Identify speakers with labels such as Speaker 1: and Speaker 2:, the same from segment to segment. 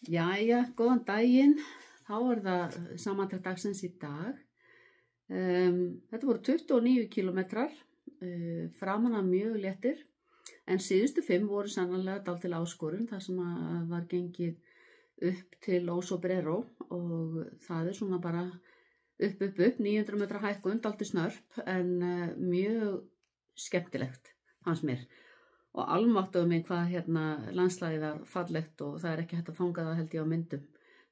Speaker 1: Jæja, góðan daginn. Þá það samantekt dagsins í dag. Þetta voru 29 kilometrar, framan af mjög léttir, en síðustu 5 voru sannarlega dálítil áskorun þar sem var gengið upp til Oso Brero og það svona bara upp, 900 metra hækkun, dálítið snörp, en mjög skemmtilegt fannst mér. Og almáttuðu mig hvað landslagið var fallegt og það ekki hægt að fanga það held ég á myndum,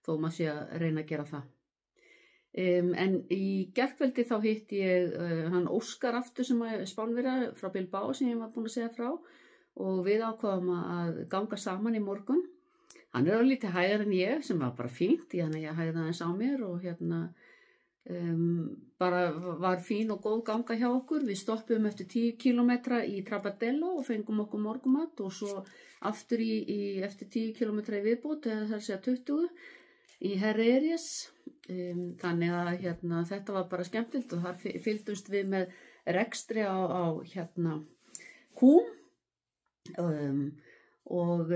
Speaker 1: þó maður sé að reyna að gera það. En í gærkveldi þá hitti ég hann Óskar aftur sem er Spánverja frá Bilbao sem ég var búin að segja frá og við ákváðum að ganga saman í morgun. Hann lítið hægari en ég sem var bara fínt, ég hægði aðeins á mér og bara var fín og góð ganga hjá okkur. Við stoppum eftir 10 kilometra í Trabadelo og fengum okkur morgumat og svo aftur eftir 10 kilometra í viðbót, eða það segja 20, í Herreries. Þannig að þetta var bara skemmtilegt og þar fylgdumst við með rekstri á kúm og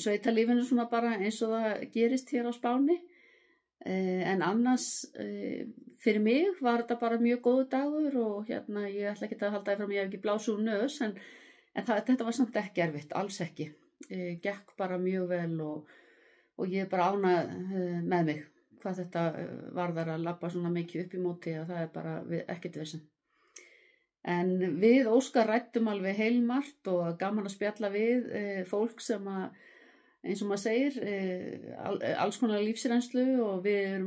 Speaker 1: sveitalífinu svona bara eins og það gerist hér á Spáni. En annars fyrir mig var þetta bara mjög góðu dagur og ég ætla ekki að halda fram, ég hef ekki blásið úr nös, en þetta var samt ekki erfitt, alls ekki. Gekk bara mjög vel og ég bara ánægð með mig hvað þetta varðar að labba svona mikið upp í móti og það bara ekkert vesen. En við Óskar ræddum alveg heilmargt og gaman að spjalla við fólk sem eins og maður segir, alls konar lífsreynslu og við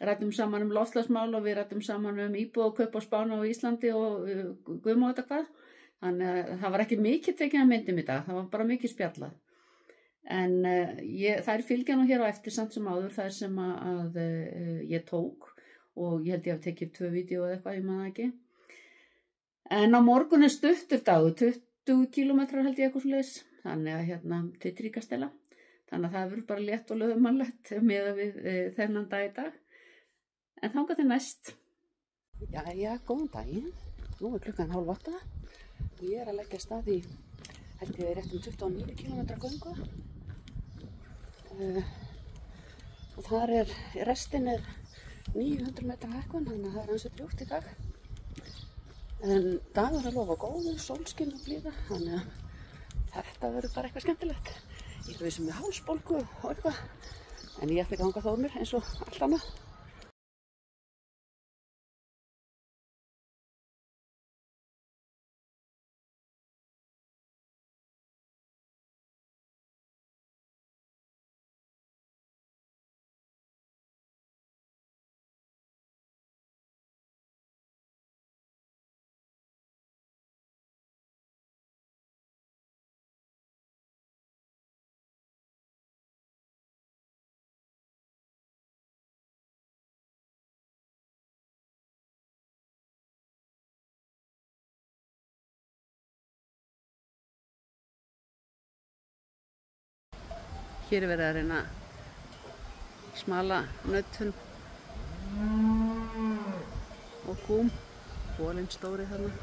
Speaker 1: ræddum saman loftslagsmál og við ræddum saman íbúðakaup á Spáni og Íslandi og guð má þetta hvað. Þannig að það var ekki mikið tekið að myndum í dag, það var bara mikið spjallað. En þær fylgja nú hér á eftir samt sem áður, þær sem ég tók og ég held ég hafi tekið 2 vídeó eða eitthvað, ég man það ekki. En á morgun stuttur dagur, 20 kilometrar held ég eitthvað svoleiðis, þannig að til Tríkastela. Þannig að það verður bara létt og lögumannlegt með við þennan dag í dag. En þangað til næst. Jæja, góðan daginn. Nú klukkan 7:30 og ég að leggja stað í, held ég rétt 29 kilometra göngu. Og þar restin 900 metra hækkun, þannig að það ansi drjúgt í dag. En dagur að lofa góðu, sólskinn og blíða, þannig að þetta verður bara eitthvað skemmtilegt. Ég vissum með hálsbólgu og eitthvað, en ég ætla ekki að ganga þó mér eins og allt annað. Hér verið að reyna að smala nautun og kúm, bolinn stóri þarna.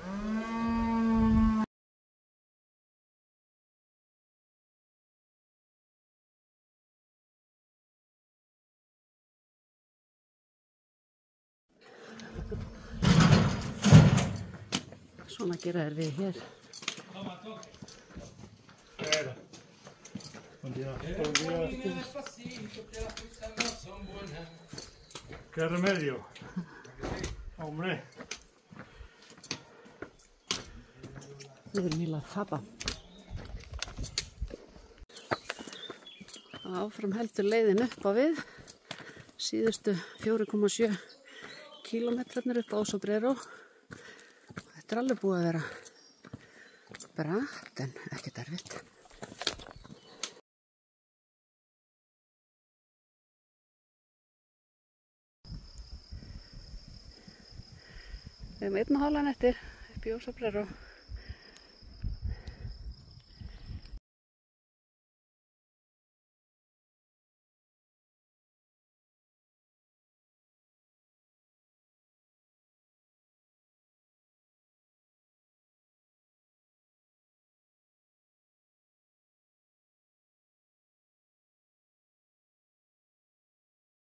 Speaker 1: Svona gera við hér.
Speaker 2: ¿Qué remedio? Hombre.
Speaker 1: Við erum að þabba. Áfram heldur leiðin upp á við. Síðustu 4,7 kílómetrarnir upp á Oso Brero. Þetta alveg búið að vera bratt en ekkert erfitt. Við erum 1,5 eftir upp í Oso Brero.